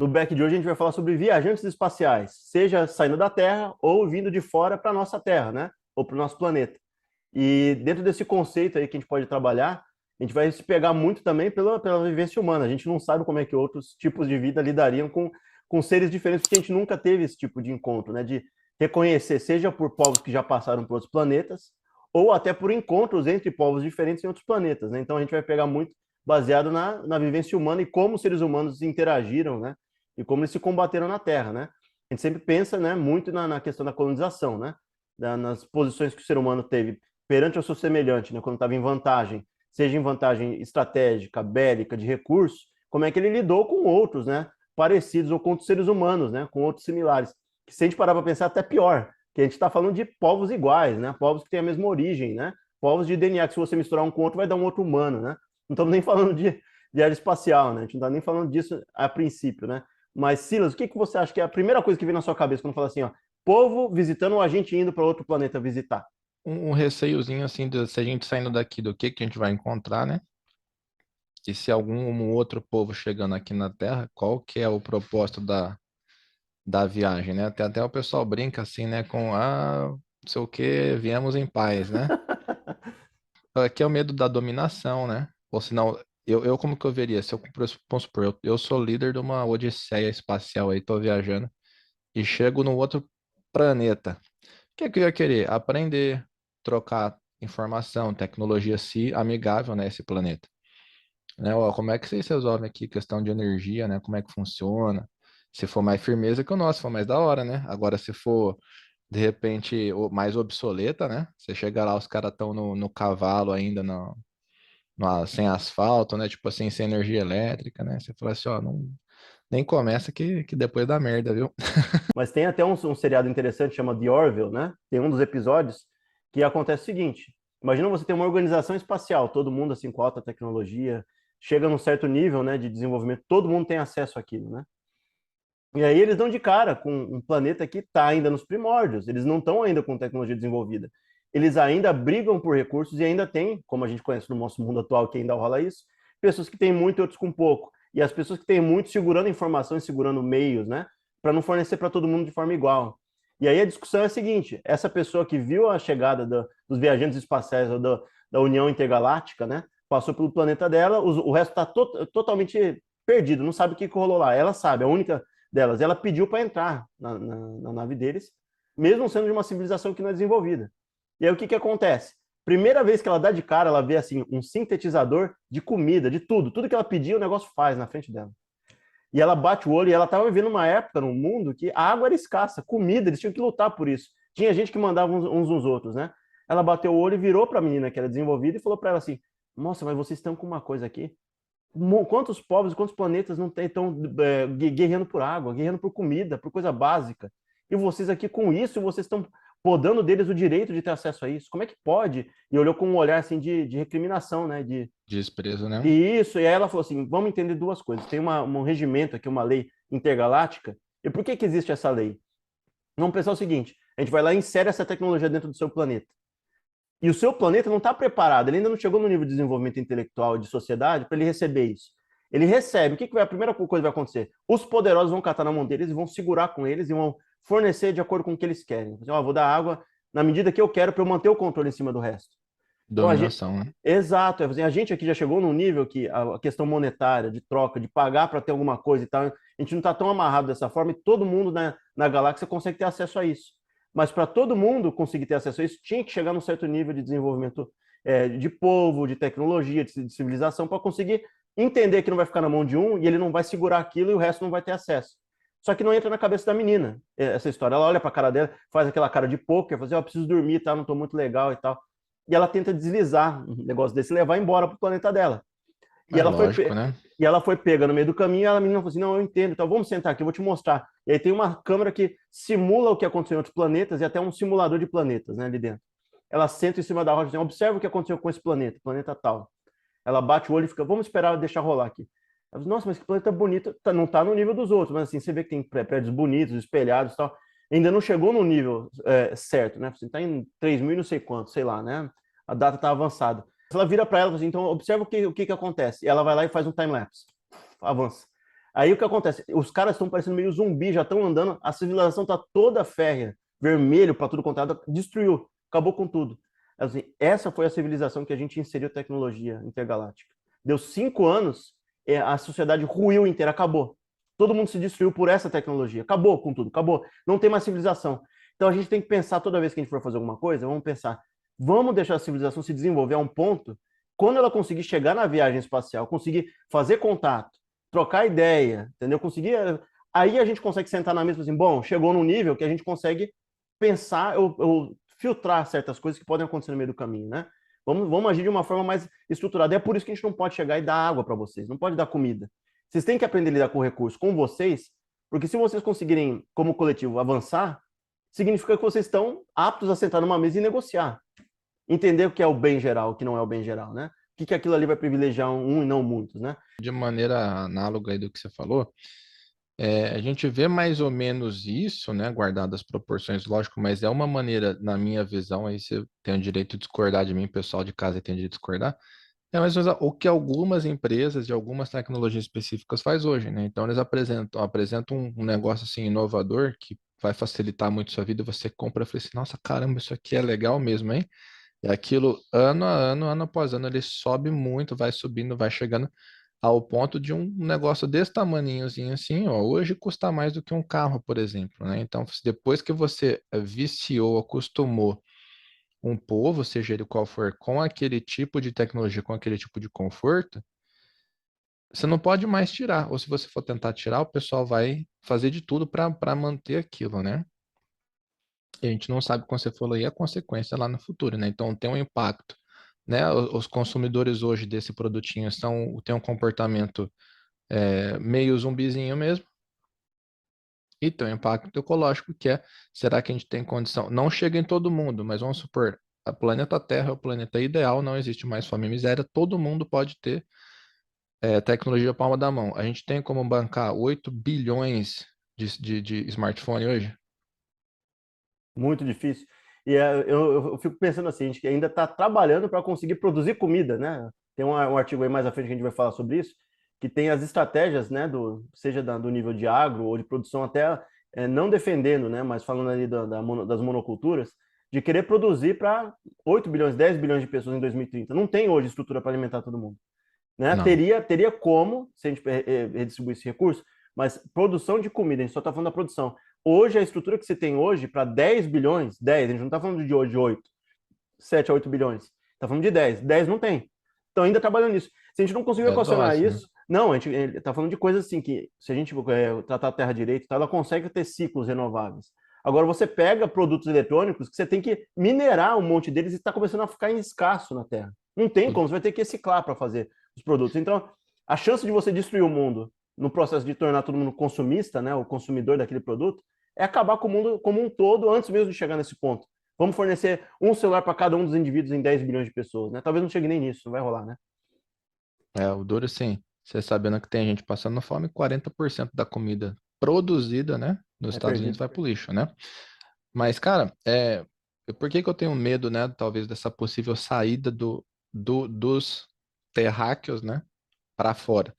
No back de hoje a gente vai falar sobre viajantes espaciais, seja saindo da Terra ou vindo de fora para a nossa Terra, né? Ou para o nosso planeta. E dentro desse conceito aí que a gente pode trabalhar, a gente vai se pegar muito também pela vivência humana. A gente não sabe como é que outros tipos de vida lidariam com seres diferentes, porque a gente nunca teve esse tipo de encontro, né? De reconhecer, seja por povos que já passaram por outros planetas, ou até por encontros entre povos diferentes em outros planetas, né? Então a gente vai pegar muito baseado na vivência humana e como os seres humanos interagiram, né? E como eles se combateram na Terra, né? A gente sempre pensa, né, muito na questão da colonização, né? Nas posições que o ser humano teve perante o seu semelhante, né, quando estava em vantagem, seja em vantagem estratégica, bélica, de recursos, como é que ele lidou com outros, né, parecidos ou com outros seres humanos, né, com outros similares. Que se a gente parar para pensar, até pior, que a gente está falando de povos iguais, né, povos que têm a mesma origem, né, povos de DNA, que se você misturar um com outro, vai dar um outro humano, né. Não estamos nem falando de aeroespacial, né, a gente não está nem falando disso a princípio, né. Mas, Silas, o que você acha que é a primeira coisa que vem na sua cabeça quando fala assim, ó, povo visitando ou a gente indo para outro planeta visitar? Um receiozinho assim, se a gente saindo daqui, do que a gente vai encontrar, né? E se algum outro povo chegando aqui na Terra, qual que é o propósito da viagem, né? Até o pessoal brinca assim, né? Não sei o que, viemos em paz, né? Aqui é o medo da dominação, né? Ou senão, eu como que eu veria? Se eu, vamos supor, eu sou líder de uma odisseia espacial aí, tô viajando, e chego no outro planeta. O que eu ia querer? Aprender, trocar informação, tecnologia se amigável, né, esse planeta. Né? Ó, como é que vocês resolvem aqui questão de energia, né? Como é que funciona? Se for mais firmeza que o nosso, se for mais da hora, né? Agora, se for, de repente, mais obsoleta, né? Você chega lá, os caras estão no cavalo ainda, sem asfalto, né? Tipo assim, sem energia elétrica, né? Você fala assim, ó, não, nem começa que depois dá merda, viu? Mas tem até um seriado interessante, chama The Orville, né? Tem um dos episódios que acontece o seguinte: imagina você ter uma organização espacial, todo mundo assim com alta tecnologia, chega num certo nível, né, de desenvolvimento, todo mundo tem acesso àquilo, né? E aí eles dão de cara com um planeta que está ainda nos primórdios, eles não estão ainda com tecnologia desenvolvida. Eles ainda brigam por recursos e ainda tem, como a gente conhece no nosso mundo atual, que ainda rola isso, pessoas que têm muito e outros com pouco. E as pessoas que têm muito segurando informação e segurando meios, né? Para não fornecer para todo mundo de forma igual. E aí a discussão é a seguinte: essa pessoa que viu a chegada dos viajantes espaciais ou da União Intergaláctica, né? Passou pelo planeta dela, o resto está totalmente perdido, não sabe o que rolou lá. Ela sabe, a única delas. Ela pediu para entrar na nave deles, mesmo sendo de uma civilização que não é desenvolvida. E aí o que acontece? Primeira vez que ela dá de cara, ela vê assim um sintetizador de comida, de tudo. Tudo que ela pedia, o negócio faz na frente dela. E ela bate o olho e ela estava vivendo uma época no mundo que a água era escassa, comida, eles tinham que lutar por isso. Tinha gente que mandava uns nos outros, né? Ela bateu o olho e virou para a menina que era desenvolvida e falou para ela assim: Nossa, mas vocês estão com uma coisa aqui. Quantos povos, quantos planetas não estão guerreando por água, guerreando por comida, por coisa básica? E vocês aqui com isso, vocês estão podando deles o direito de ter acesso a isso? Como é que pode? E olhou com um olhar assim de recriminação, né? Desprezo, né? Isso, e aí ela falou assim: vamos entender duas coisas. Tem um regimento aqui, uma lei intergaláctica. E por que existe essa lei? Vamos pensar o seguinte: a gente vai lá e insere essa tecnologia dentro do seu planeta. E o seu planeta não está preparado, ele ainda não chegou no nível de desenvolvimento intelectual e de sociedade para ele receber isso. Ele recebe, o que vai, a primeira coisa que vai acontecer? Os poderosos vão catar na mão deles e vão segurar com eles e vão fornecer de acordo com o que eles querem. Vou dar água na medida que eu quero para eu manter o controle em cima do resto. Então, Dominação, né? exato, a gente aqui já chegou num nível que a questão monetária, de troca, de pagar para ter alguma coisa e tal, a gente não está tão amarrado dessa forma e todo mundo na galáxia consegue ter acesso a isso. Mas para todo mundo conseguir ter acesso a isso, tinha que chegar num certo nível de desenvolvimento de povo, de tecnologia, de civilização, para conseguir entender que não vai ficar na mão de um e ele não vai segurar aquilo e o resto não vai ter acesso. Só que não entra na cabeça da menina essa história. Ela olha para a cara dela, faz aquela cara de pôquer, faz assim, preciso dormir, tá? Não estou muito legal e tal. E ela tenta deslizar um negócio desse, levar embora para o planeta dela. E É ela foi, lógico, né? e ela foi pega no meio do caminho, e a menina falou assim: Não, eu entendo, então vamos sentar aqui, eu vou te mostrar. E aí tem uma câmera que simula o que aconteceu em outros planetas e até um simulador de planetas, né, ali dentro. Ela senta em cima da rocha e diz: Observa o que aconteceu com esse planeta tal. Ela bate o olho e fica: Vamos esperar deixar rolar aqui. Ela diz: Nossa, mas que planeta bonito. Não está no nível dos outros, mas assim, você vê que tem prédios bonitos, espelhados e tal. Ainda não chegou no nível certo, né? Você está em 3.000 e não sei quanto, sei lá, né? A data está avançada. Ela vira para ela e fala assim: Então, observa o que acontece. E ela vai lá e faz um time-lapse. Avança. Aí o que acontece? Os caras estão parecendo meio zumbi, já estão andando, a civilização está toda férrea, vermelho para tudo quanto é lado, destruiu, acabou com tudo. Assim, essa foi a civilização que a gente inseriu tecnologia intergaláctica. Deu 5 anos, a sociedade ruiu inteira, acabou. Todo mundo se destruiu por essa tecnologia. Acabou com tudo, acabou. Não tem mais civilização. Então a gente tem que pensar, toda vez que a gente for fazer alguma coisa, vamos pensar, vamos deixar a civilização se desenvolver a um ponto, quando ela conseguir chegar na viagem espacial, conseguir fazer contato, trocar ideia, entendeu? Conseguir. Aí a gente consegue sentar na mesa e assim, bom, chegou num nível que a gente consegue pensar ou filtrar certas coisas que podem acontecer no meio do caminho, né? Vamos agir de uma forma mais estruturada. É por isso que a gente não pode chegar e dar água para vocês, não pode dar comida. Vocês têm que aprender a lidar com o recurso com vocês, porque se vocês conseguirem, como coletivo, avançar, significa que vocês estão aptos a sentar numa mesa e negociar. Entender o que é o bem geral, o que não é o bem geral, né? O que aquilo ali vai privilegiar um e não muitos, né? De maneira análoga aí do que você falou, a gente vê mais ou menos isso, né, guardado as proporções, lógico, mas é uma maneira, na minha visão, aí você tem o direito de discordar de mim, pessoal de casa tem o direito de discordar, é mais ou menos o que algumas empresas de algumas tecnologias específicas faz hoje, né? Então eles apresentam um negócio assim inovador que vai facilitar muito sua vida, você compra e fala assim, nossa, caramba, isso aqui é legal mesmo, hein? E aquilo, ano a ano, ano após ano, ele sobe muito, vai subindo, vai chegando ao ponto de um negócio desse tamaninhozinho assim, ó, hoje custa mais do que um carro, por exemplo, né? Então, depois que você viciou, acostumou um povo, seja ele qual for, com aquele tipo de tecnologia, com aquele tipo de conforto, você não pode mais tirar. Ou se você for tentar tirar, o pessoal vai fazer de tudo para manter aquilo, né? E a gente não sabe, como você falou aí, a consequência lá no futuro, né? Então tem um impacto, né? Os consumidores hoje desse produtinho têm um comportamento meio zumbizinho mesmo, e tem um impacto ecológico que é, será que a gente tem condição? Não chega em todo mundo, mas vamos supor, a planeta Terra é o planeta ideal, não existe mais fome e miséria, todo mundo pode ter tecnologia palma da mão. A gente tem como bancar 8 bilhões de smartphone hoje? Muito difícil. E eu fico pensando assim, a gente ainda está trabalhando para conseguir produzir comida, né? Tem um artigo aí mais à frente que a gente vai falar sobre isso, que tem as estratégias, né, seja do nível de agro ou de produção, até não defendendo, né, mas falando ali das monoculturas, de querer produzir para 8 bilhões, 10 bilhões de pessoas em 2030. Não tem hoje estrutura para alimentar todo mundo, né? Não, Teria como, se a gente redistribuir esse recurso, mas produção de comida, a gente só está falando da produção. Hoje, a estrutura que você tem hoje para 10 bilhões, 10, a gente não está falando de hoje de 8, 7 a 8 bilhões, está falando de 10, 10 não tem. Então, ainda trabalhando nisso. Se a gente não conseguir é equacionar dose, né? isso, não, a gente está falando de coisas assim que, se a gente tratar a terra direito, tá, ela consegue ter ciclos renováveis. Agora, você pega produtos eletrônicos que você tem que minerar um monte deles e está começando a ficar em escasso na terra. Não tem como, você vai ter que reciclar para fazer os produtos. Então, a chance de você destruir o mundo no processo de tornar todo mundo consumista, né, o consumidor daquele produto, é acabar com o mundo como um todo antes mesmo de chegar nesse ponto. Vamos fornecer um celular para cada um dos indivíduos em 10 bilhões de pessoas, né? Talvez não chegue nem nisso, não vai rolar, né? O duro sim, você sabendo que tem gente passando fome, 40% da comida produzida, né, nos É Estados Unidos perdido. vai pro lixo, né? Mas, cara, por que que eu tenho medo, né, talvez dessa possível saída dos terráqueos, né, para fora?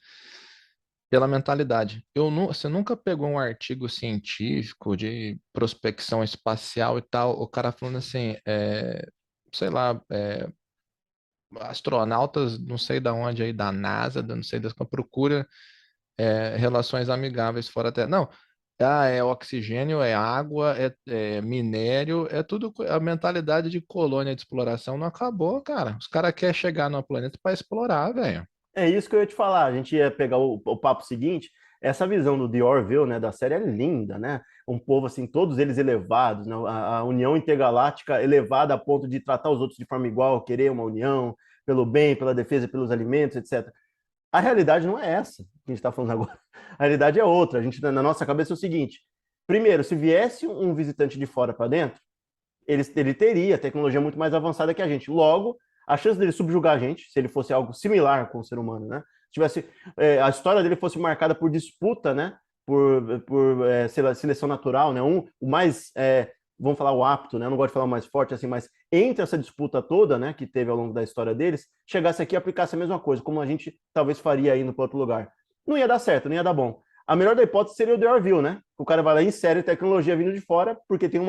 Pela mentalidade. Você nunca pegou um artigo científico de prospecção espacial e tal, o cara falando assim, sei lá, astronautas, não sei da onde aí, da NASA, não sei das procura relações amigáveis fora da Terra. Não, é oxigênio, é água, é minério, é tudo. A mentalidade de colônia de exploração não acabou, cara. Os caras querem chegar no planeta para explorar, velho. É isso que eu ia te falar. A gente ia pegar o papo seguinte. Essa visão do The Orville, né, da série é linda, né? Um povo assim, todos eles elevados, né? A união intergaláctica elevada a ponto de tratar os outros de forma igual, querer uma união pelo bem, pela defesa, pelos alimentos, etc. A realidade não é essa que a gente está falando agora. A realidade é outra. A gente na nossa cabeça é o seguinte: primeiro, se viesse um visitante de fora para dentro, ele teria tecnologia muito mais avançada que a gente. Logo, a chance dele subjugar a gente, se ele fosse algo similar com o ser humano, né? Se tivesse a história dele fosse marcada por disputa, né? Por seleção natural, né? O mais vamos falar o apto, né? Eu não gosto de falar o mais forte assim, mas entre essa disputa toda, né, que teve ao longo da história deles, chegasse aqui e aplicasse a mesma coisa, como a gente talvez faria indo para outro lugar. Não ia dar certo, não ia dar bom. A melhor da hipótese seria o The Orville, né? O cara vai lá e insere tecnologia vindo de fora, porque tem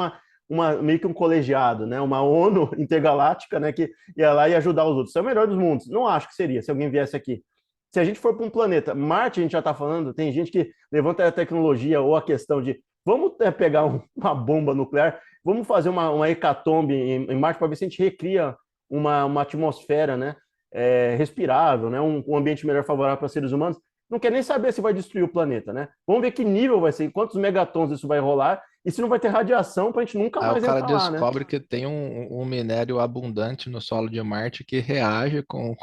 meio que um colegiado, né? Uma ONU intergaláctica, né? Que ia lá e ajudar os outros. Isso é o melhor dos mundos. Não acho que seria, se alguém viesse aqui. Se a gente for para um planeta, Marte, a gente já está falando, tem gente que levanta a tecnologia ou a questão de vamos pegar uma bomba nuclear, vamos fazer uma hecatombe em Marte para ver se a gente recria uma atmosfera, né? Respirável, né? Um ambiente melhor favorável para seres humanos. Não quer nem saber se vai destruir o planeta, né? Vamos ver que nível vai ser, quantos megatons isso vai rolar e se não vai ter radiação para a gente nunca Aí o mais cara entrar lá, né? descobre que tem um minério abundante no solo de Marte que reage com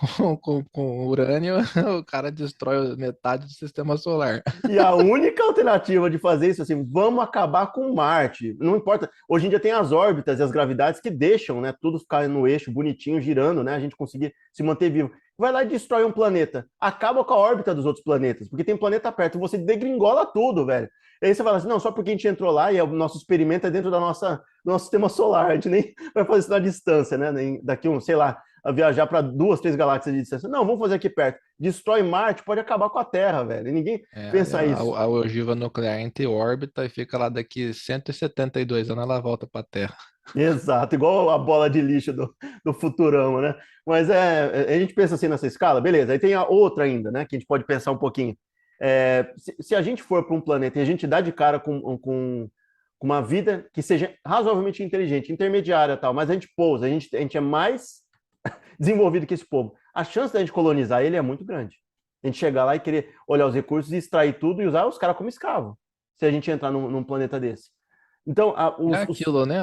urânio, o cara destrói metade do sistema solar. E a única alternativa de fazer isso, assim, vamos acabar com Marte. Não importa. Hoje em dia tem as órbitas e as gravidades que deixam, né, tudo ficar no eixo bonitinho, girando, né, a gente conseguir se manter vivo. Vai lá e destrói um planeta. Acaba com a órbita dos outros planetas, porque tem planeta perto. Você degringola tudo, velho. E aí você fala assim, não, só porque a gente entrou lá e o nosso experimento é dentro do nosso sistema solar. A gente nem vai fazer isso na distância, né? Daqui sei lá, a viajar para 2, 3 galáxias de distância. Não, vamos fazer aqui perto. Destrói Marte, pode acabar com a Terra, velho. E ninguém Aí pensa a, isso. a ogiva nuclear entra em órbita e fica lá daqui 172 anos, ela volta para a Terra. Exato, igual a bola de lixo do Futurama, né? Mas a gente pensa assim nessa escala, beleza. Aí tem a outra ainda, né? Que a gente pode pensar um pouquinho. Se a gente for para um planeta e a gente dá de cara com uma vida que seja razoavelmente inteligente, intermediária tal, mas a gente pousa, a gente é mais desenvolvido que esse povo, a chance da gente colonizar ele é muito grande. A gente chegar lá e querer olhar os recursos e extrair tudo e usar os caras como escravo, se a gente entrar num planeta desse. Então, É aquilo, né?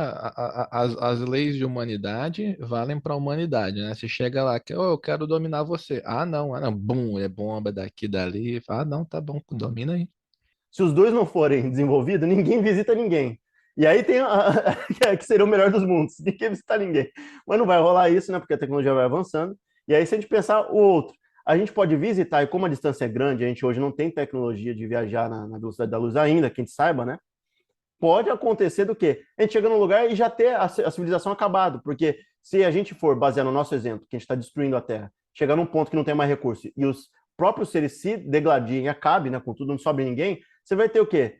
As leis de humanidade valem para a humanidade, né? Você chega lá, que eu quero dominar você. Ah, não, bum, é bomba daqui, dali. Ah, não, tá bom, domina aí. se os dois não forem desenvolvidos, ninguém visita ninguém. E aí tem que seria o melhor dos mundos, ninguém visita ninguém. Mas não vai rolar isso, né? Porque a tecnologia vai avançando. E aí, se a gente pensar o outro, a gente pode visitar, e como a distância é grande, a gente hoje não tem tecnologia de viajar na velocidade da luz ainda, que a gente saiba, né? Pode acontecer do quê? A gente chega num lugar e já ter a civilização acabado, porque se a gente for basear no nosso exemplo, que a gente está destruindo a Terra, chegar num ponto que não tem mais recurso e os próprios seres se degladiem e acabe, né, com tudo, não sobe ninguém, você vai ter o quê?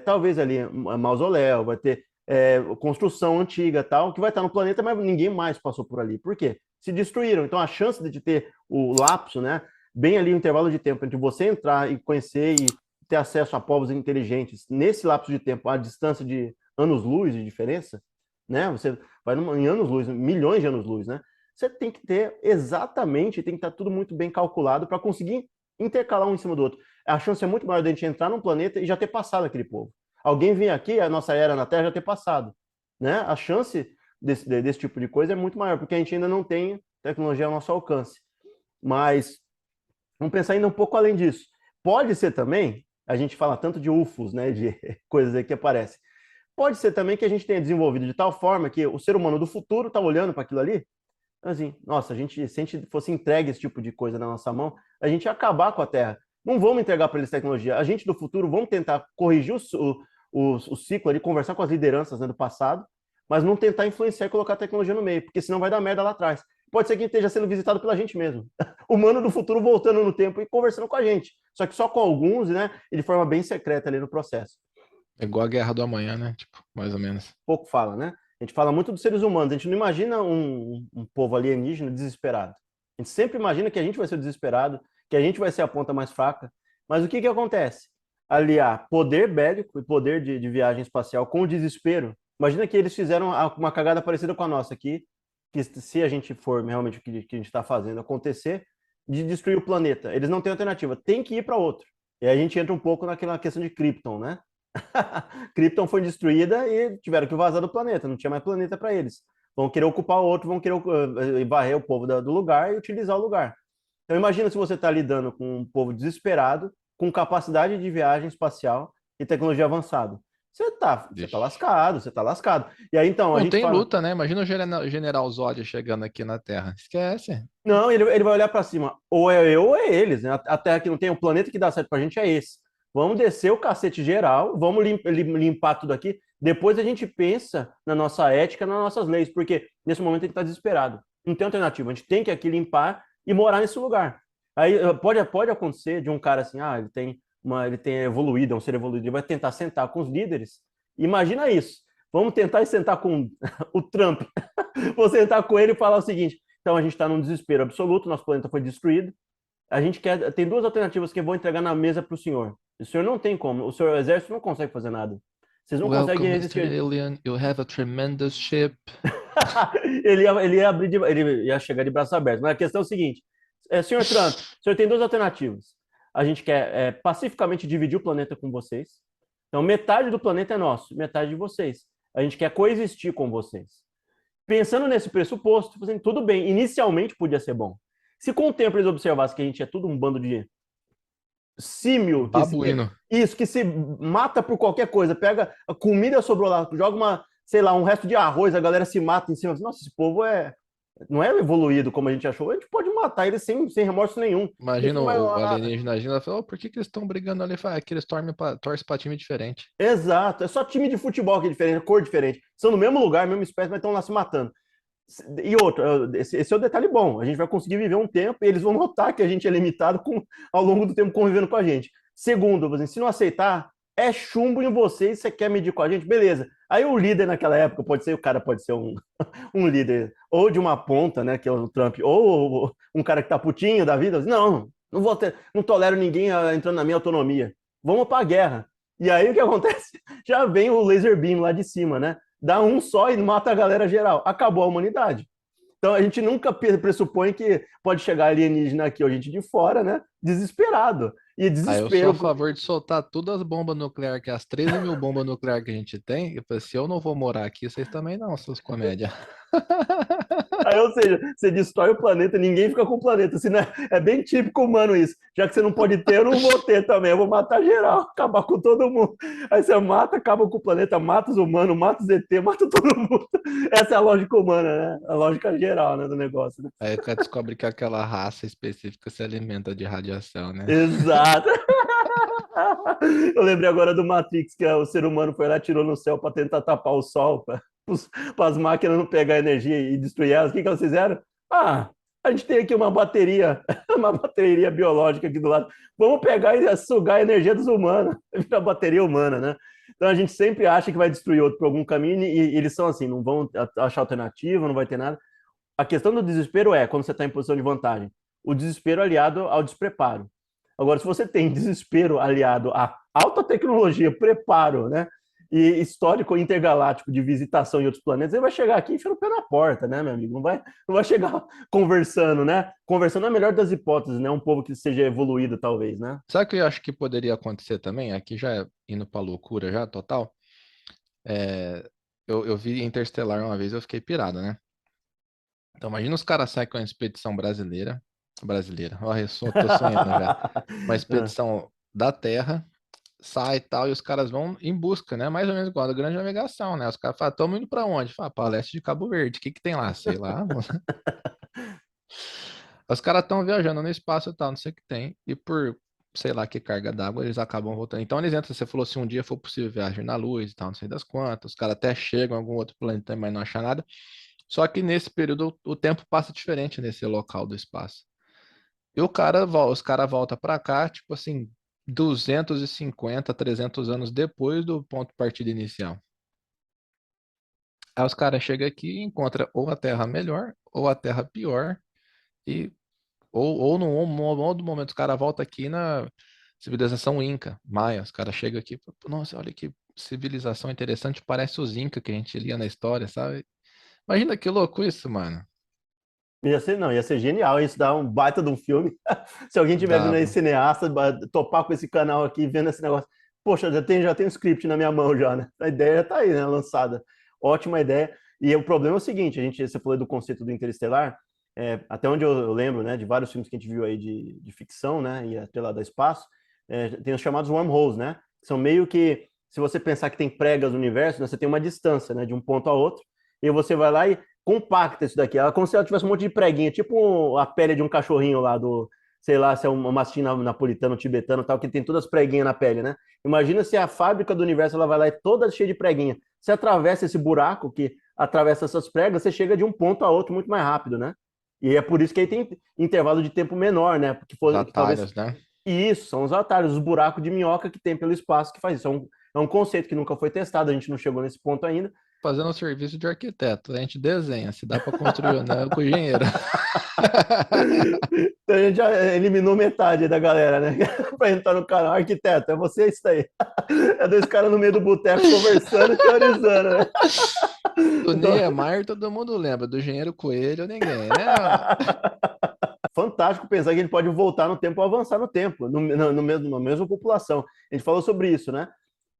Talvez ali um mausoléu, vai ter construção antiga tal, que vai estar no planeta, mas ninguém mais passou por ali. Por quê? Se destruíram. Então a chance de ter o lapso, né, bem ali o intervalo de tempo entre você entrar e conhecer e ter acesso a povos inteligentes nesse lapso de tempo, a distância de anos-luz de diferença, né? Você vai em anos-luz, milhões de anos-luz, né? Você tem que ter exatamente, tem que estar tudo muito bem calculado para conseguir intercalar um em cima do outro. A chance é muito maior de a gente entrar num planeta e já ter passado aquele povo. Alguém vir aqui, a nossa era na Terra já ter passado, né? A chance desse tipo de coisa é muito maior, porque a gente ainda não tem tecnologia ao nosso alcance. Mas vamos pensar ainda um pouco além disso. Pode ser também, a gente fala tanto de UFOs, né, de coisas aí que aparecem. Pode ser também que a gente tenha desenvolvido de tal forma que o ser humano do futuro está olhando para aquilo ali, assim, nossa, se a gente fosse entregue esse tipo de coisa na nossa mão, a gente ia acabar com a Terra. Não vamos entregar para eles tecnologia. A gente do futuro vamos tentar corrigir o ciclo ali, conversar com as lideranças, né, do passado, mas não tentar influenciar e colocar a tecnologia no meio, porque senão vai dar merda lá atrás. Pode ser que esteja sendo visitado pela gente mesmo. Humano do futuro voltando no tempo e conversando com a gente. Só que só com alguns, né? E de forma bem secreta ali no processo. É igual a Guerra do Amanhã, né? Tipo, mais ou menos. Pouco fala, né? A gente fala muito dos seres humanos. A gente não imagina um povo alienígena desesperado. A gente sempre imagina que a gente vai ser o desesperado, que a gente vai ser a ponta mais fraca. Mas o que acontece? Aliar poder bélico e poder de viagem espacial com o desespero. Imagina que eles fizeram uma cagada parecida com a nossa aqui, que se a gente for realmente o que a gente está fazendo acontecer, de destruir o planeta. Eles não têm alternativa, tem que ir para outro. E aí a gente entra um pouco naquela questão de Krypton, né? Krypton foi destruída e tiveram que vazar do planeta, não tinha mais planeta para eles. Vão querer ocupar outro, vão querer varrer o povo do lugar e utilizar o lugar. Então imagina se você está lidando com um povo desesperado, com capacidade de viagem espacial e tecnologia avançada. Você tá lascado, você tá lascado. E aí então a Não gente tem fala, luta, né? Imagina o General Zod chegando aqui na Terra. Esquece. não, ele vai olhar para cima, ou é eu ou é eles, né? A Terra que não tem, o planeta que dá certo para a gente é esse. Vamos descer o cacete geral, vamos limpar tudo aqui. Depois a gente pensa na nossa ética, nas nossas leis, porque nesse momento a gente está desesperado. Não tem alternativa, a gente tem que aqui limpar e morar nesse lugar. Aí pode acontecer de um cara assim, ele tem ele tem evoluído, é um ser evoluído, ele vai tentar sentar com os líderes. Imagina isso. Vamos tentar sentar com o Trump. Vou sentar com ele e falar o seguinte: então a gente está num desespero absoluto, nosso planeta foi destruído. A gente tem duas alternativas que eu vou entregar na mesa para o senhor. O senhor não tem como, o seu exército não consegue fazer nada. Vocês não conseguem Welcome, Mr. resistir. Alien. You have a tremendous ship. ele ia chegar de braços abertos. Mas a questão é o seguinte: senhor Trump, o senhor tem duas alternativas. A gente quer pacificamente dividir o planeta com vocês. Então, metade do planeta é nosso, metade de vocês. A gente quer coexistir com vocês. Pensando nesse pressuposto, fazendo tudo bem, inicialmente podia ser bom. Se com o tempo eles observassem que a gente é tudo um bando de símio, Babuíno. que se mata por qualquer coisa, pega a comida sobrou lá, joga sei lá, um resto de arroz, a galera se mata em cima. Nossa, esse povo não é evoluído como a gente achou. A gente pode matar eles sem remorso nenhum. Imagina o alienígena agindo, fala, por que eles estão brigando ali? Fala, é que eles torcem pra time diferente. Exato, é só time de futebol que é diferente, cor diferente. São no mesmo lugar, mesma espécie, mas estão lá se matando. E outro, esse é o detalhe bom. A gente vai conseguir viver um tempo e eles vão notar que a gente é limitado ao longo do tempo convivendo com a gente. Segundo, se não aceitar, é chumbo em vocês, você quer medir com a gente, beleza. Aí o líder naquela época o cara pode ser um líder ou de uma ponta, né, que é o Trump, ou um cara que tá putinho da vida. Não não tolero ninguém entrando na minha autonomia. Vamos pra guerra. E aí o que acontece? Já vem o laser beam lá de cima, né? Dá um só e mata a galera geral. Acabou a humanidade. Então a gente nunca pressupõe que pode chegar alienígena aqui, ou gente de fora, né? Desesperado. E desespero. Aí eu sou a favor de soltar todas as bombas nucleares, que as 13 mil bombas nucleares que a gente tem. Eu falei, se eu não vou morar aqui, vocês também não, seus comédia. Aí, ou seja, você destrói o planeta, ninguém fica com o planeta. Assim, né? É bem típico humano isso. Já que você não pode ter, eu não vou ter também. Eu vou matar geral, acabar com todo mundo. Aí você mata, acaba com o planeta, mata os humanos, mata os ET, mata todo mundo. Essa é a lógica humana, né? A lógica geral, né, do negócio. Né? Aí o cara descobre que aquela raça específica se alimenta de radiação, né? Exato. Eu lembrei agora do Matrix, que o ser humano foi lá, tirou no céu para tentar tapar o sol, para as máquinas não pegar energia e destruir elas. O que elas fizeram? Ah, a gente tem aqui uma bateria, uma bateria biológica aqui do lado. Vamos pegar e sugar a energia dos humanos, a bateria humana, né? Então a gente sempre acha que vai destruir outro por algum caminho e eles são assim, não vão achar alternativa, não vai ter nada. A questão do desespero é quando você está em posição de vantagem. O desespero aliado ao despreparo. Agora, se você tem desespero aliado a alta tecnologia, preparo, né? E histórico intergaláctico de visitação em outros planetas, ele vai chegar aqui e enfiar o pé na porta, né, meu amigo? Não vai chegar conversando, né? Conversando é a melhor das hipóteses, né? Um povo que seja evoluído, talvez, né? Sabe o que eu acho que poderia acontecer também? Aqui já indo pra loucura já, total. Eu vi Interstellar uma vez, eu fiquei pirado, né? Então imagina os caras saem com uma expedição brasileira. Olha, tô sonhando já. Uma expedição da Terra, sai e tal, e os caras vão em busca, né? Mais ou menos igual a grande navegação, né? Os caras falam, estamos indo pra onde? Fala, para leste de Cabo Verde. O que que tem lá? Sei lá. Os caras estão viajando no espaço e tal, não sei o que tem. E por, sei lá, que carga d'água, eles acabam voltando. Então eles entram, você falou se um dia for possível viajar na Luz e tal, não sei das quantas. Os caras até chegam a algum outro planeta, mas não acham nada. Só que nesse período o tempo passa diferente nesse local do espaço. E os caras voltam para cá, tipo assim, 250, 300 anos depois do ponto de partida inicial. Aí os caras chegam aqui e encontram ou a Terra melhor, ou a Terra pior, e ou no outro momento os caras voltam aqui na civilização Inca, Maia. Os caras chegam aqui, nossa, olha que civilização interessante, parece os Inca que a gente lia na história, sabe? Imagina que louco isso, mano. Ia ser genial, isso dá um baita de um filme. Se alguém tiver vindo aí Dava. cineasta, topar com esse canal aqui, vendo esse negócio, poxa, já tem um script na minha mão já, né? A ideia já tá aí, né? Lançada. Ótima ideia. E o problema é o seguinte, você falou do conceito do Interestelar, até onde eu lembro, né, de vários filmes que a gente viu aí de ficção, né, e até lá do espaço, tem os chamados wormholes, né? São meio que, se você pensar que tem pregas no universo, né, você tem uma distância, né, de um ponto a outro, e você vai lá e compacta isso daqui. Ela como se ela tivesse um monte de preguinha, tipo a pele de um cachorrinho lá do, sei lá, se é um mastim napolitano, tibetano, tal, que tem todas as preguinhas na pele, né? Imagina se a fábrica do universo ela vai lá e toda cheia de preguinha. Você atravessa esse buraco que atravessa essas pregas, você chega de um ponto a outro muito mais rápido, né? E é por isso que aí tem intervalo de tempo menor, né? Porque Os talvez atalhos, né? E isso, são os atalhos, os buracos de minhoca que tem pelo espaço que faz isso. É um conceito que nunca foi testado, a gente não chegou nesse ponto ainda. Fazendo o serviço de arquiteto, a gente desenha, se dá para construir ou não, é com o engenheiro. Então a gente já eliminou metade da galera, né? Pra entrar no canal, arquiteto, é você isso aí. É dois caras no meio do boteco conversando e teorizando, né? Do Então, Niemeyer todo mundo lembra, do engenheiro Coelho ninguém, né? fantástico pensar que a gente pode voltar no tempo ou avançar no tempo, no mesmo, na mesma população. A gente falou sobre isso, né?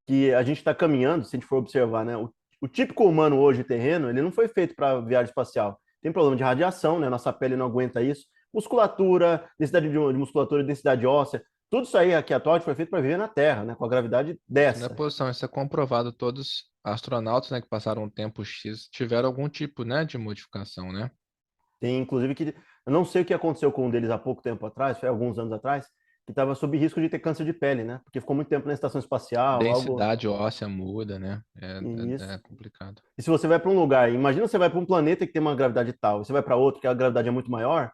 Que a gente está caminhando, se a gente for observar, né? O típico humano hoje terreno, ele não foi feito para viagem espacial. Tem problema de radiação, né? Nossa pele não aguenta isso. Musculatura, densidade de musculatura, densidade óssea, tudo isso aí aqui atual foi feito para viver na Terra, né? Com a gravidade Isso não é dessa. posição, isso é comprovado. Todos astronautas, né, que passaram um tempo X tiveram algum tipo, né, de modificação, né? Tem, inclusive, que eu não sei o que aconteceu com um deles há pouco tempo atrás, foi alguns anos atrás, que estava sob risco de ter câncer de pele, né? Porque ficou muito tempo na estação espacial, algo. Densidade óssea muda, né? É Isso. complicado. E se você vai para um lugar, imagina você vai para um planeta que tem uma gravidade tal, e você vai para outro que a gravidade é muito maior,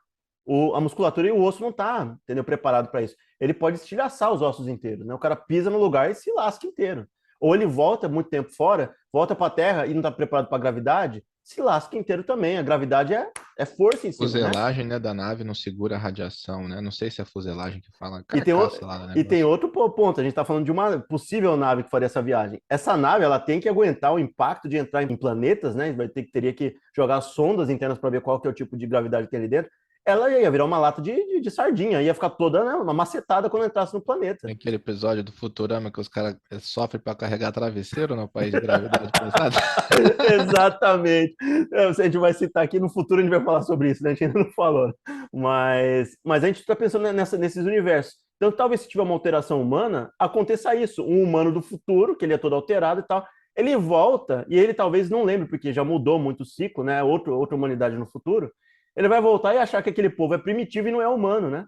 a musculatura e o osso não tá, entendeu, preparado para isso. Ele pode estilhaçar os ossos inteiros, né? O cara pisa no lugar e se lasca inteiro. Ou ele volta muito tempo fora, volta para a Terra e não está preparado para a gravidade, se lasca inteiro também. A gravidade é força em cima, né? Fuselagem, né, da nave não segura a radiação, né? Não sei se é a fuselagem que fala E tem, carcaça lá do e tem negócio. outro ponto, a gente está falando de uma possível nave que faria essa viagem. Essa nave, ela tem que aguentar o impacto de entrar em planetas, né? Teria que jogar sondas internas para ver qual que é o tipo de gravidade que tem ali dentro. Ela ia virar uma lata de sardinha, ia ficar toda, né, uma macetada quando entrasse no planeta. Naquele episódio do Futurama que os caras sofrem para carregar travesseiro no país de gravidade pesada. Exatamente. A gente vai citar aqui, no futuro a gente vai falar sobre isso, né? A gente ainda não falou. Mas a gente está pensando nesses universos. Então, talvez se tiver uma alteração humana, aconteça isso. Um humano do futuro, que ele é todo alterado e tal, ele volta e ele talvez não lembre, porque já mudou muito o ciclo, né? Outra humanidade no futuro. Ele vai voltar e achar que aquele povo é primitivo e não é humano, né?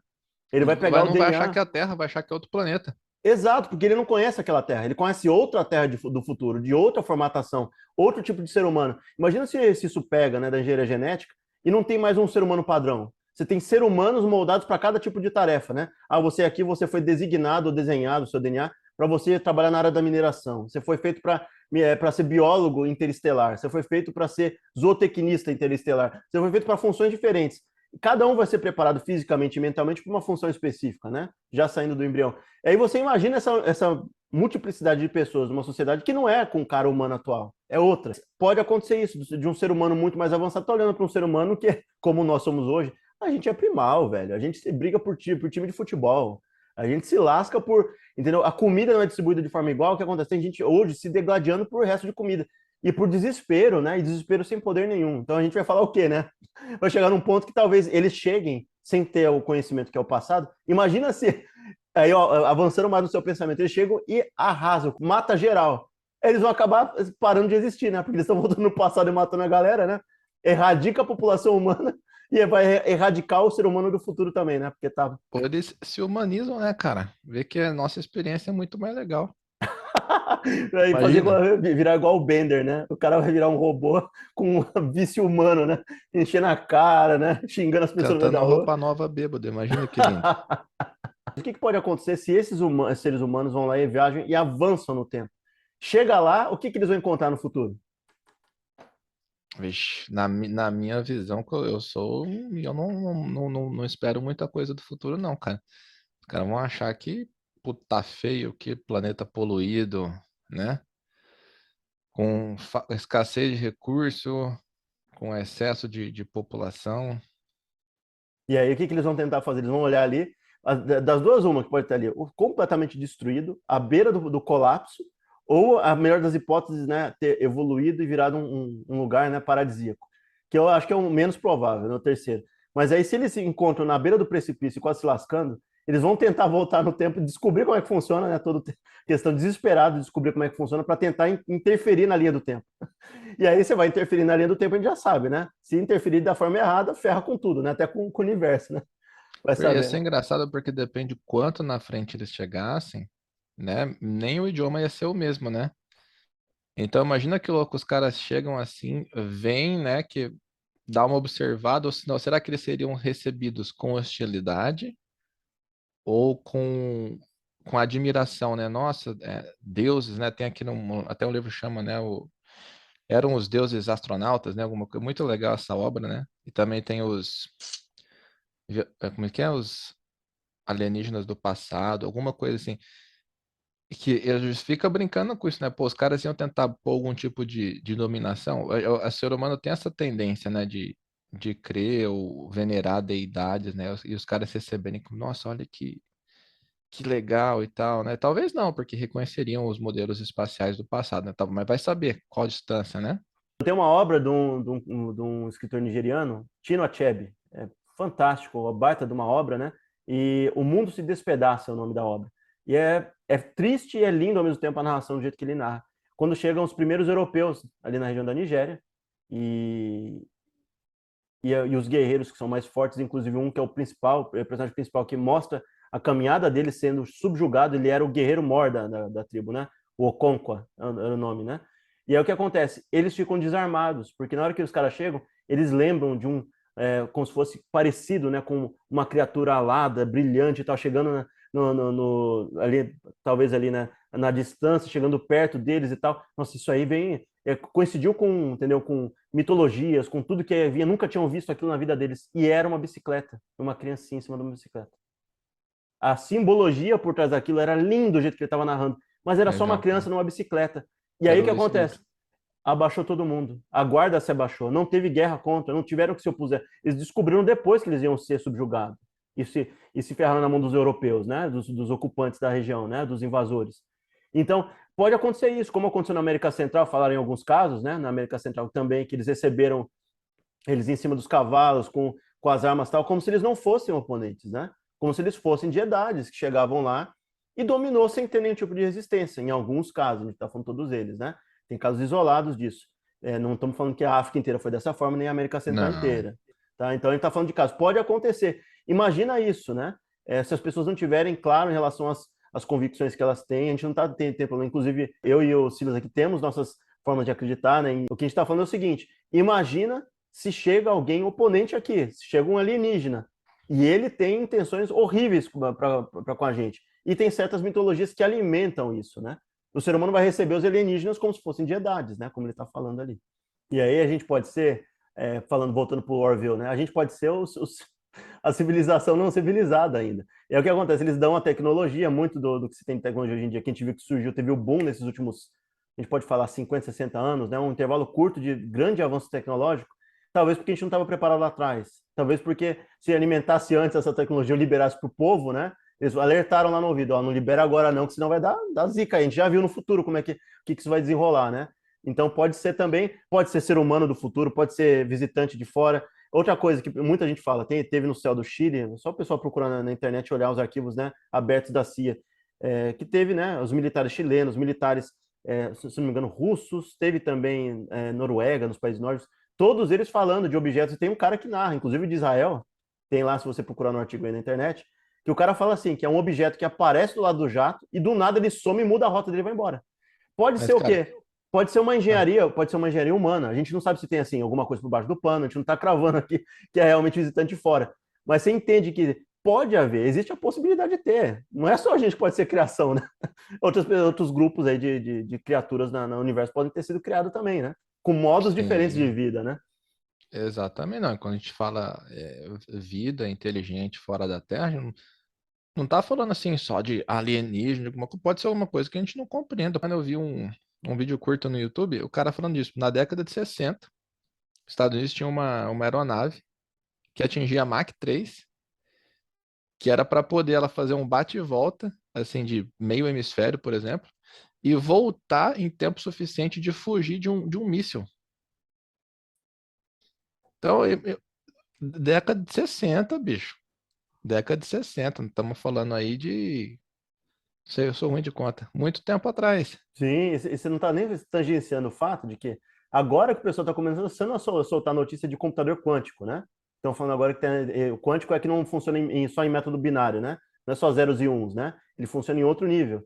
Ele vai pegar o Não vai achar que DNA. é a Terra, vai achar que é outro planeta. Exato, porque ele não conhece aquela terra, ele conhece outra terra do futuro, de outra formatação, outro tipo de ser humano. Imagina se isso pega, né, da engenharia genética e não tem mais um ser humano padrão. Você tem ser humanos moldados para cada tipo de tarefa, né? Ah, você aqui você foi designado ou desenhado, o seu DNA, para você trabalhar na área da mineração. Você foi feito para ser biólogo interestelar. Você foi feito para ser zootecnista interestelar. Você foi feito para funções diferentes. Cada um vai ser preparado fisicamente e mentalmente para uma função específica, né? Já saindo do embrião. E aí você imagina essa multiplicidade de pessoas numa sociedade que não é com o cara humano atual, é outra. Pode acontecer isso, de um ser humano muito mais avançado, tá olhando para um ser humano que, como nós somos hoje, a gente é primal, velho. A gente se briga por time de futebol. A gente se lasca por. Entendeu? A comida não é distribuída de forma igual. O que acontece? Tem gente hoje se degladiando por resto de comida. E por desespero, né? E desespero sem poder nenhum. Então a gente vai falar o quê, né? Vai chegar num ponto que talvez eles cheguem sem ter o conhecimento que é o passado. Imagina se aí, ó, avançando mais no seu pensamento, eles chegam e arrasam, mata geral. Eles vão acabar parando de existir, né? Porque eles estão voltando no passado e matando a galera, né? Erradica a população humana e vai erradicar o ser humano do futuro também, né? Porque tá. Pô, eles se humanizam, né, cara? Vê que a nossa experiência é muito mais legal. Aí fazer Imagina, virar igual o Bender, né? O cara vai virar um robô com um vício humano, né? Enchendo a cara, né? Xingando as pessoas no meio da cantando rua. roupa nova bêbado, imagina que lindo. O que pode acontecer se esses seres humanos vão lá e viajam e avançam no tempo? Chega lá, o que eles vão encontrar no futuro? Vixe, na minha visão, que eu sou, eu não espero muita coisa do futuro, não, cara. Os caras vão achar que puta, tá feio, que planeta poluído, né? Com escassez de recurso, com excesso de população. E aí, o que eles vão tentar fazer? Eles vão olhar ali, das duas, uma que pode estar ali, completamente destruído, à beira do colapso, ou, a melhor das hipóteses, né, ter evoluído e virado um lugar, né, paradisíaco. Que eu acho que é o menos provável, né, o terceiro. Mas aí, se eles se encontram na beira do precipício, quase se lascando, eles vão tentar voltar no tempo e descobrir como é que funciona, né, toda questão desesperada de descobrir como é que funciona para tentar interferir na linha do tempo. E aí você vai interferir na linha do tempo, a gente já sabe, né? Se interferir da forma errada, ferra com tudo, né? Até com o universo, né? Vai Ia saber, ser né? engraçado porque depende quanto na frente eles chegassem, né? Nem o idioma ia ser o mesmo, né? Então imagina que louco, os caras chegam assim, vêm, né, que dá uma observada, ou senão, será que eles seriam recebidos com hostilidade? ou com admiração, né? Nossa, deuses, né? Tem aqui até um livro chama, né? Eram os deuses astronautas, né? Alguma coisa muito legal essa obra, né? E também tem como é que é? Os alienígenas do passado, alguma coisa assim. E que eles ficam brincando com isso, né? Pô, os caras iam tentar pôr algum tipo de dominação. O ser humano tem essa tendência, né? De crer ou venerar deidades, né? E os caras receberem como, nossa, olha que legal e tal, né? Talvez não, porque reconheceriam os modelos espaciais do passado, né? Mas vai saber qual distância, né? Tem uma obra de um escritor nigeriano, Chinua Achebe, é fantástico, uma baita de uma obra, né? E O Mundo se Despedaça é o nome da obra. E é triste e é lindo ao mesmo tempo a narração do jeito que ele narra. Quando chegam os primeiros europeus ali na região da Nigéria, e, e os guerreiros que são mais fortes, inclusive um que é o principal, o personagem principal que mostra a caminhada dele sendo subjugado, ele era o guerreiro mor da tribo, né? O Okonkwa era o nome, né? E aí o que acontece? Eles ficam desarmados, porque na hora que os caras chegam, eles lembram de como se fosse parecido, né, com uma criatura alada, brilhante e tal, chegando ali, talvez ali na distância, chegando perto deles e tal. Nossa, isso aí coincidiu com, entendeu, com mitologias, com tudo que havia, nunca tinham visto aquilo na vida deles. E era uma bicicleta, uma criancinha em cima de uma bicicleta. A simbologia por trás daquilo era lindo o jeito que ele estava narrando, mas era só uma Legal, cara. criança numa bicicleta. E aí o que Quero esse livro. acontece? Abaixou todo mundo. A guarda se abaixou. Não teve guerra contra, não tiveram que se opuser. Eles descobriram depois que eles iam ser subjugados e se ferraram na mão dos europeus, né? Dos ocupantes da região, né? Dos invasores. Então, pode acontecer isso, como aconteceu na América Central, falaram em alguns casos, né? Na América Central também, que eles receberam eles em cima dos cavalos, com as armas tal, como se eles não fossem oponentes, né? Como se eles fossem diedades que chegavam lá e dominou sem ter nenhum tipo de resistência, em alguns casos, a gente está falando todos eles, né? Tem casos isolados disso. Não estamos falando que a África inteira foi dessa forma, nem a América Central Não. inteira. Tá? Então a gente está falando de casos. Pode acontecer. Imagina isso, né? Se as pessoas não tiverem claro em relação às convicções que elas têm, a gente não está tendo problema. Inclusive, eu e o Silas aqui temos nossas formas de acreditar, né? O que a gente está falando é o seguinte: imagina se chega alguém oponente aqui, se chega um alienígena, e ele tem intenções horríveis com a gente. E tem certas mitologias que alimentam isso, né? O ser humano vai receber os alienígenas como se fossem deidades, né? Como ele está falando ali. E aí a gente pode ser, voltando para o Orville, né? A gente pode ser a civilização não civilizada ainda. E é o que acontece, eles dão a tecnologia, muito do que se tem de tecnologia hoje em dia, que a gente viu que surgiu, teve o boom nesses últimos, a gente pode falar 50, 60 anos, né? Um intervalo curto de grande avanço tecnológico, talvez porque a gente não estava preparado lá atrás, talvez porque se alimentasse antes essa tecnologia, liberasse para o povo, né? Eles alertaram lá no ouvido, ó, não libera agora não, que senão vai dar zica aí. A gente já viu no futuro como é que isso vai desenrolar, né? Então pode ser também, pode ser humano do futuro, pode ser visitante de fora. Outra coisa que muita gente fala, teve no céu do Chile, só o pessoal procurar na internet olhar os arquivos, né, abertos da CIA, que teve, né, os militares chilenos, militares, se não me engano, russos, teve também Noruega, nos países nórdicos, todos eles falando de objetos, e tem um cara que narra, inclusive de Israel, tem lá, se você procurar no artigo aí na internet, que o cara fala assim, que é um objeto que aparece do lado do jato, e do nada ele some e muda a rota dele e vai embora. Pode Mas, ser o cara, quê? Pode ser uma engenharia humana. A gente não sabe se tem assim alguma coisa por baixo do pano, a gente não está cravando aqui que é realmente visitante de fora. Mas você entende que pode haver, existe a possibilidade de ter. Não é só a gente que pode ser criação, né? Outros grupos aí de criaturas no universo podem ter sido criados também, né? Com modos diferentes de sim, vida, né? exatamente. Não, quando a gente fala vida inteligente fora da Terra, não tá falando assim só de alienígena, pode ser alguma coisa que a gente não compreenda. Quando eu vi um vídeo curto no YouTube, o cara falando disso, na década de 60, os Estados Unidos tinha uma aeronave que atingia Mach 3, que era para poder ela fazer um bate e volta, assim, de meio hemisfério, por exemplo, e voltar em tempo suficiente de fugir de um míssil. Então, década de 60, bicho. Década de 60. Não estamos falando aí de. Sei, eu sou ruim de conta. Muito tempo atrás. Sim, e você não está nem tangenciando o fato de que agora que o pessoal está começando a soltar notícia de computador quântico, né? Estão falando agora que o quântico é que não funciona só em método binário, né? Não é só zeros e uns, né? Ele funciona em outro nível.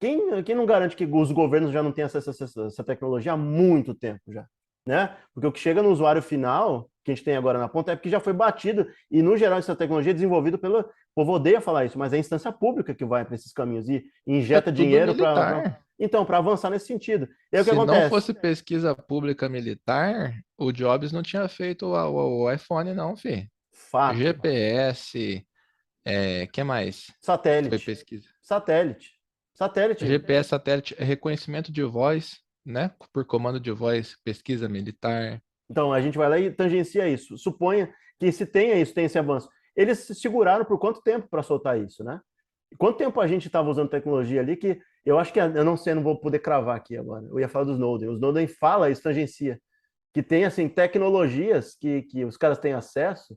Quem não garante que os governos já não têm essa tecnologia há muito tempo já, né? Porque o que chega no usuário final, que a gente tem agora na ponta é porque já foi batido, e no geral essa tecnologia é desenvolvida pelo. O povo odeia falar isso, mas é a instância pública que vai para esses caminhos e É injeta tudo dinheiro para. militar. Então, para avançar nesse sentido. E aí o que Se não acontece? fosse pesquisa pública militar, o Jobs não tinha feito o iPhone, não, fi. Fato. GPS, que mais? Foi Satélite. pesquisa. Satélite. Satélite. GPS, satélite, reconhecimento de voz, né? Por comando de voz, pesquisa militar. Então, a gente vai lá e tangencia isso. Suponha que se tenha isso, tem esse avanço. Eles se seguraram por quanto tempo para soltar isso, né? Quanto tempo a gente estava usando tecnologia ali que eu acho que eu não sei, não vou poder cravar aqui agora. Eu ia falar do Snowden. O Snowden fala isso, tangencia, que tem assim tecnologias que os caras têm acesso,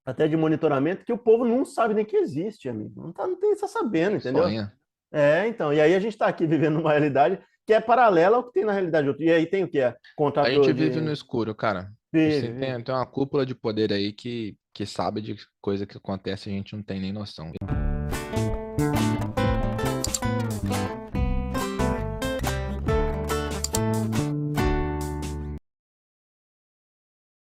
até de monitoramento, que o povo não sabe nem que existe, amigo. Não tem está sabendo, Nem entendeu? sonha. Então. E aí a gente está aqui vivendo uma realidade que é paralela ao que tem na realidade outra. E aí tem o que? É A gente contrato vive no de. escuro, cara. Vive, Assim, vive. tem uma cúpula de poder aí que sabe de coisa que acontece e a gente não tem nem noção.